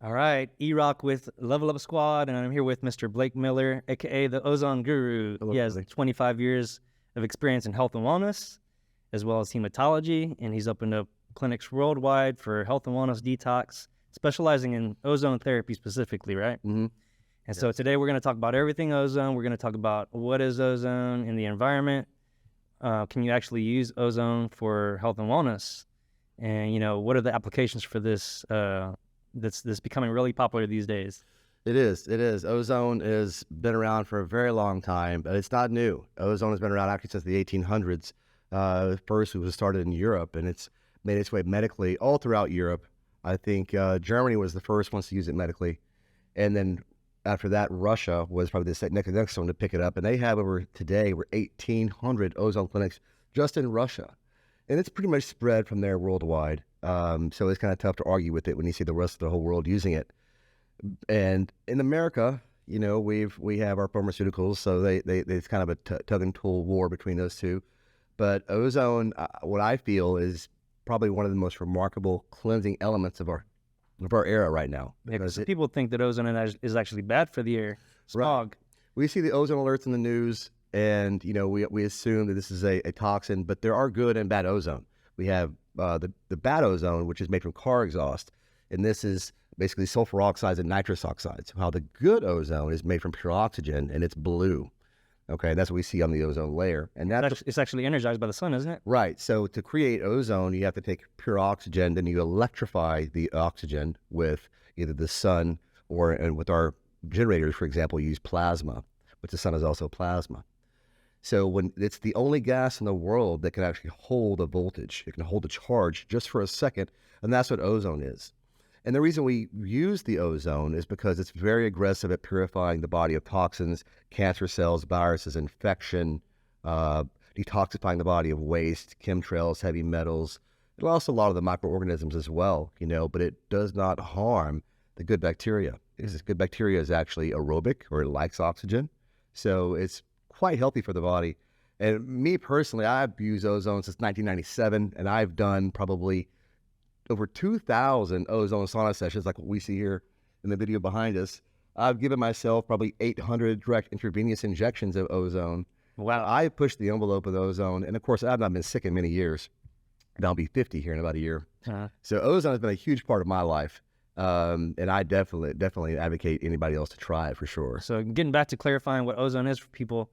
All right, E-Rock with Level Up Squad, and I'm here with Mr. Blake Miller, aka the Ozone Guru. Hello, He has Blake. 25 years of experience in health and wellness, as well as hematology, and he's opened up clinics worldwide for health and wellness detox, specializing in ozone therapy specifically, right? Mm-hmm. And so today we're going to talk about everything ozone. We're going to talk about what is ozone in the environment. Can you actually use ozone for health and wellness? And, what are the applications for this that's becoming really popular these days? It is. Ozone has been around for a very long time, but it's not new. Ozone has been around actually since the 1800s. First, it was started in Europe, and it's made its way medically all throughout Europe. I think Germany was the first ones to use it medically. And then after that, Russia was probably the next one to pick it up. And they have over 1,800 ozone clinics just in Russia. And it's pretty much spread from there worldwide. So it's kind of tough to argue with it when you see the rest of the whole world using it. And in America, we have our pharmaceuticals, so it's kind of a tug and pull war between those two. But ozone, what I feel, is probably one of the most remarkable cleansing elements of our era right now. Yeah, some people think that ozone is actually bad for the air, smog. Right. We see the ozone alerts in the news, and we assume that this is a toxin, but there are good and bad ozone. We have the bad ozone, which is made from car exhaust, and this is basically sulfur oxides and nitrous oxides. While the good ozone is made from pure oxygen, and it's blue. Okay, that's what we see on the ozone layer, and It's actually energized by the sun, isn't it? Right. So to create ozone, you have to take pure oxygen, then you electrify the oxygen with either the sun and with our generators, for example, use plasma, but the sun is also plasma. So when it's the only gas in the world that can actually hold a voltage, it can hold a charge just for a second, and that's what ozone is. And the reason we use the ozone is because it's very aggressive at purifying the body of toxins, cancer cells, viruses, infection, detoxifying the body of waste, chemtrails, heavy metals, and also a lot of the microorganisms as well, but it does not harm the good bacteria. Because good bacteria is actually aerobic, or it likes oxygen. So it's quite healthy for the body. And me personally, I've used ozone since 1997, and I've done probably over 2,000 ozone sauna sessions, like what we see here in the video behind us. I've given myself probably 800 direct intravenous injections of ozone. Wow. I pushed the envelope of ozone, and of course, I've not been sick in many years. And I'll be 50 here in about a year. So ozone has been a huge part of my life, and I definitely advocate anybody else to try it for sure. So getting back to clarifying what ozone is for people.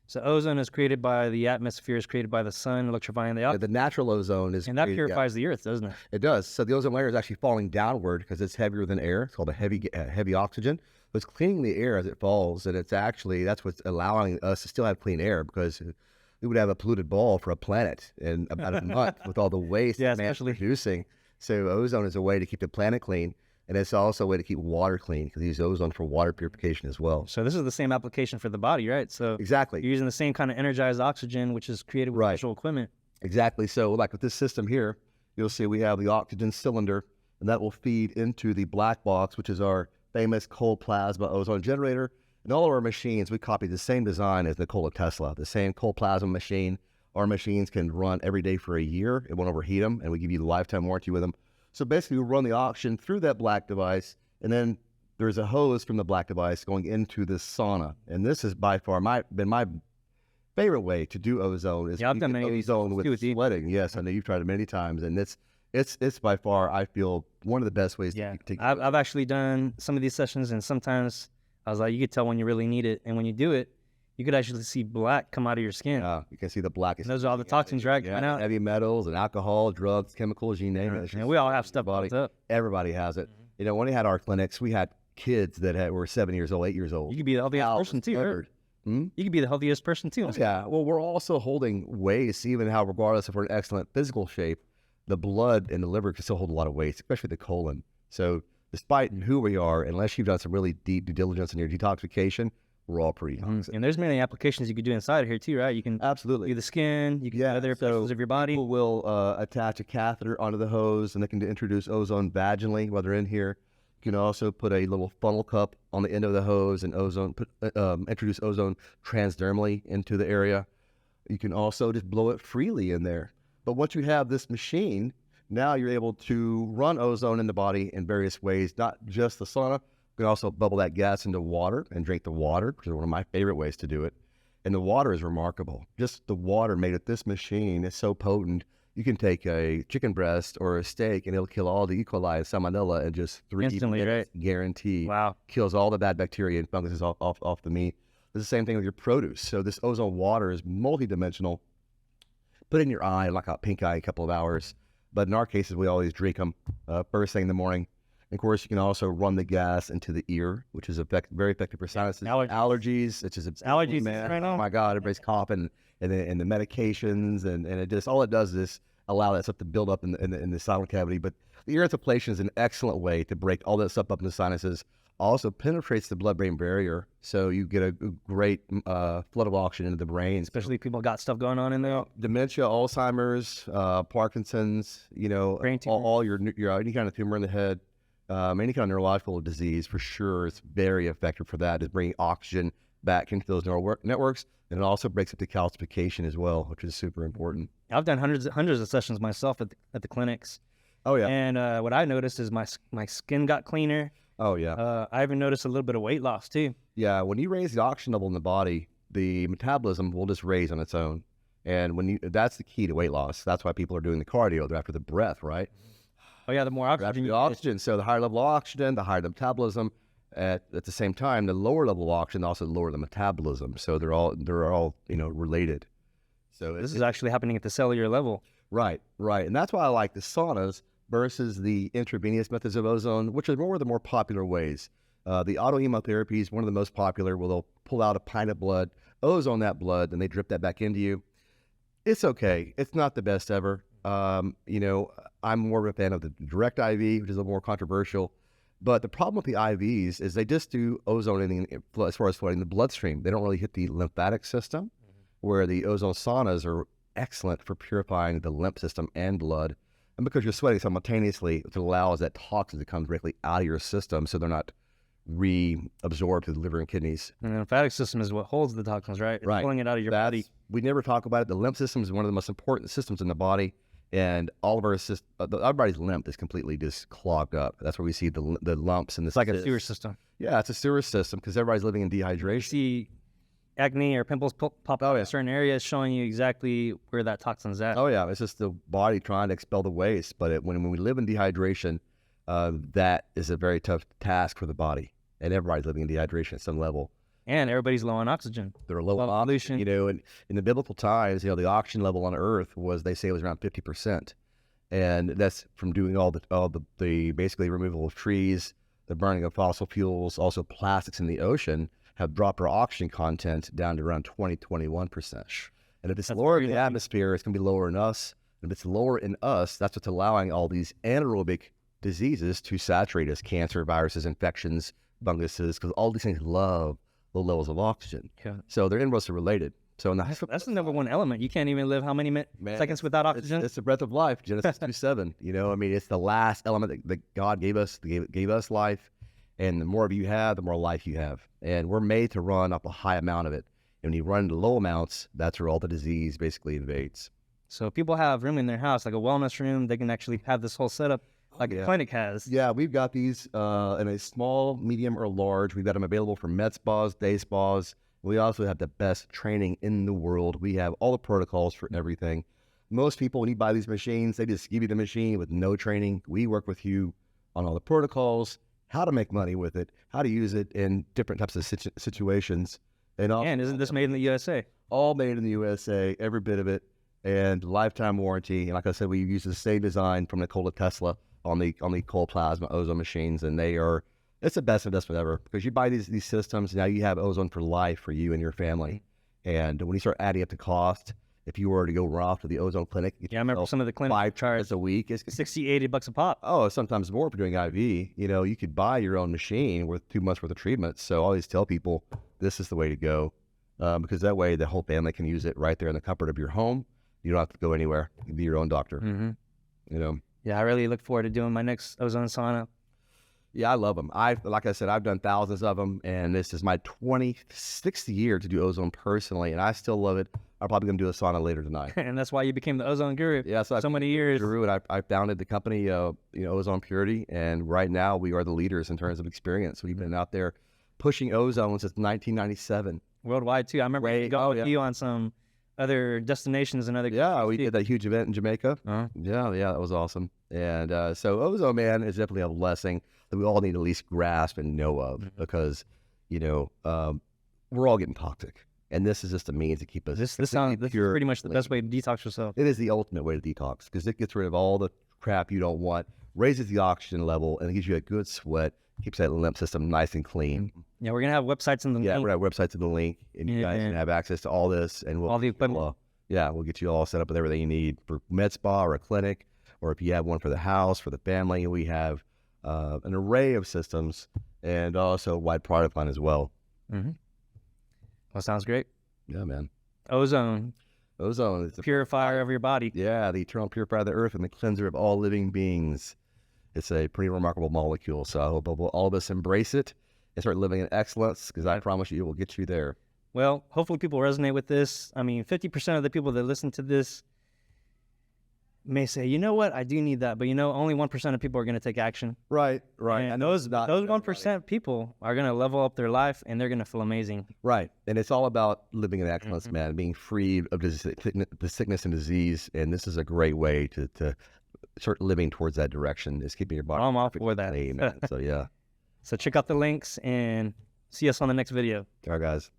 So ozone is created by the atmosphere, is created by the sun, electrifying the oxygen. The natural ozone is... And that purifies the earth, doesn't it? It does. So the ozone layer is actually falling downward because it's heavier than air. It's called a heavy oxygen. But it's cleaning the air as it falls, and that's what's allowing us to still have clean air, because we would have a polluted ball for a planet in about a month with all the waste man's producing. So ozone is a way to keep the planet clean. And it's also a way to keep water clean, because you use ozone for water purification as well. So this is the same application for the body, right? So exactly, you're using the same kind of energized oxygen, which is created with special equipment. Exactly. So like with this system here, you'll see we have the oxygen cylinder, and that will feed into the black box, which is our famous cold plasma ozone generator. And all of our machines, we copy the same design as Nikola Tesla, the same cold plasma machine. Our machines can run every day for a year. It won't overheat them, and we give you the lifetime warranty with them. So basically, we run the oxygen through that black device, and then there's a hose from the black device going into the sauna. And this has by far been my favorite way to do ozone. Is I've done many ozone with sweating. Yes, I know you've tried it many times, and it's by far, I feel, one of the best ways to I've actually done some of these sessions, and sometimes I was like, you could tell when you really need it, and when you do it, you could actually see black come out of your skin. You can see the black. And those are all the toxins, right? Yeah, heavy metals and alcohol, drugs, chemicals, you name it. And we all have stuff built up. Everybody has it. When we had our clinics, we had kids that were 7 years old, 8 years old. You could be the healthiest person too, right? You could be the healthiest person too. Yeah. Well, we're also holding waste, even how, regardless if we're in excellent physical shape, the blood and the liver can still hold a lot of waste, especially the colon. So despite who we are, unless you've done some really deep due diligence in your detoxification, we're all pretty toxic. And there's many applications you could do inside of here too, right? You can absolutely do the skin, you can do other portions of your body. People will attach a catheter onto the hose, and they can introduce ozone vaginally while they're in here. You can also put a little funnel cup on the end of the hose and introduce ozone transdermally into the area. You can also just blow it freely in there. But once you have this machine, Now you're able to run ozone in the body in various ways, not just the sauna. You can also bubble that gas into water and drink the water, which is one of my favorite ways to do it. And the water is remarkable. Just the water made at this machine is so potent. You can take a chicken breast or a steak and it'll kill all the E. coli and salmonella in just 3 Instantly, minutes, guaranteed. Wow. Kills all the bad bacteria and funguses off the meat. It's the same thing with your produce. So this ozone water is multidimensional. Put it in your eye, like a pink eye, a couple of hours. But in our cases, we always drink them first thing in the morning. And of course, you can also run the gas into the ear, which is very effective for sinuses. Allergies, it's just allergies man. right now. Oh my God, everybody's coughing, and the medications, and it just all it does is allow that stuff to build up in the sinus cavity. But the ear insufflation is an excellent way to break all that stuff up in the sinuses. Also penetrates the blood-brain barrier, so you get a great flood of oxygen into the brain. Especially if people got stuff going on in there. Dementia, Alzheimer's, Parkinson's, Brain tumor. all your any kind of tumor in the head, any kind of neurological disease, for sure, it's very effective for that. Is bringing oxygen back into those neural networks, and it also breaks up the calcification as well, which is super important. I've done hundreds of sessions myself at the clinics. Oh yeah. And what I noticed is my skin got cleaner. Oh yeah. I even noticed a little bit of weight loss too. Yeah, when you raise the oxygen level in the body, the metabolism will just raise on its own. And that's the key to weight loss. That's why people are doing the cardio. They're after the breath, right? Oh yeah, the more They're after oxygen. the oxygen. So the higher level of oxygen, the higher the metabolism. At the same time, the lower level of oxygen also lower the metabolism. So they're all related. So This is actually happening at the cellular level. right. And that's why I like the saunas versus the intravenous methods of ozone, which are the more popular ways. The autohemotherapy is one of the most popular, where they'll pull out a pint of blood, ozone that blood, and they drip that back into you. It's okay. It's not the best ever. I'm more of a fan of the direct IV, which is a little more controversial. But the problem with the IVs is they just do ozone as far as flooding the bloodstream. They don't really hit the lymphatic system, where the ozone saunas are excellent for purifying the lymph system and blood. And because you're sweating simultaneously, it allows that toxin to come directly out of your system, so they're not reabsorbed to the liver and kidneys. And the lymphatic system is what holds the toxins, right? It's Right. pulling it out of your body. We never talk about it. The lymph system is one of the most important systems in the body, and all of our body's lymph is completely just clogged up. That's where we see the lumps and the. It's like a sewer system. Yeah, it's a sewer system because everybody's living in You dehydration. see acne or pimples pop up in certain areas, showing you exactly where that toxin's at. Oh yeah, it's just the body trying to expel the waste. But when we live in dehydration, that is a very tough task for the body, and everybody's living in dehydration at some level. And everybody's low on oxygen. They're low on oxygen, and in the biblical times, the oxygen level on Earth was around 50%, and that's from doing all the basically removal of trees, the burning of fossil fuels, also plastics in the ocean have dropped our oxygen content down to around 21%. And if it's lower in the atmosphere, it's going to be lower in us. And if it's lower in us, that's what's allowing all these anaerobic diseases to saturate us: cancer, viruses, infections, funguses, because all these things love low levels of oxygen. Yeah. So they're inversely related. So That's the number one element. You can't even live how many seconds without oxygen? It's the breath of life. Genesis 2:7. It's the last element that God gave us. Gave us life, and the more of you have, the more life you have. And we're made to run up a high amount of it. And when you run into low amounts, that's where all the disease basically invades. So if people have room in their house, like a wellness room, they can actually have this whole setup like a clinic has. Yeah, we've got these in a small, medium, or large. We've got them available for med spas, day spas. We also have the best training in the world. We have all the protocols for everything. Most people, when you buy these machines, they just give you the machine with no training. We work with you on all the protocols, how to make money with it, how to use it in different types of situations. And isn't this made in the USA? All made in the USA, every bit of it, and lifetime warranty. And like I said, we use the same design from Nikola Tesla on the cold plasma ozone machines, and it's the best investment ever, because you buy these systems, now you have ozone for life for you and your family. And when you start adding up the cost, if you were to go off to the ozone clinic, I remember some of the clinics 5 charge a week. It's $60-$80 a pop. Oh, sometimes more for doing IV. You could buy your own machine with 2 months worth of treatment. So I always tell people this is the way to go, because that way the whole family can use it right there in the comfort of your home. You don't have to go anywhere. You can be your own doctor. Mm-hmm. Yeah, I really look forward to doing my next ozone sauna. Yeah, I love them. Like I said, I've done thousands of them, and this is my 26th year to do ozone personally, and I still love it. I'm probably going to do a sauna later tonight. And that's why you became the ozone guru. Yeah, So many years. Drew, and I founded the company, Ozone Purity, and right now we are the leaders in terms of experience. We've been out there pushing ozone since 1997. Worldwide too. I remember going with you on some other destinations and other. Yeah, we did that huge event in Jamaica. Uh-huh. Yeah, that was awesome. And so ozone, man, is definitely a blessing that we all need to at least grasp and know of, because, we're all getting toxic. And this is just a means to keep us. This is pretty much the best way to detox yourself. It is the ultimate way to detox, because it gets rid of all the crap you don't want, raises the oxygen level, and it gives you a good sweat, keeps that lymph system nice and clean. Yeah, we're gonna have websites in the link. We're gonna have websites in the link, and you guys can have access to all this, and all the equipment. We'll get you all set up with everything you need for med spa or a clinic, or if you have one for the house, for the family. We have an array of systems, and also a wide product line as well. Mm-hmm. Well, sounds great. Yeah, man. Ozone is the purifier of your body. Yeah, the eternal purifier of the earth and the cleanser of all living beings. It's a pretty remarkable molecule. So I hope all of us embrace it and start living in excellence, because I promise you it will get you there. Well, hopefully people resonate with this. I mean, 50% of the people that listen to this may say, you know what, I do need that. But only 1% of people are going to take action. Right. And those 1% people are going to level up their life, and they're going to feel amazing. Right. And it's all about living in excellence, man, being free of the sickness and disease. And this is a great way to start living towards that direction, is keeping your body. I'm all for that. Man. So, yeah. So check out the links and see us on the next video. All right, guys.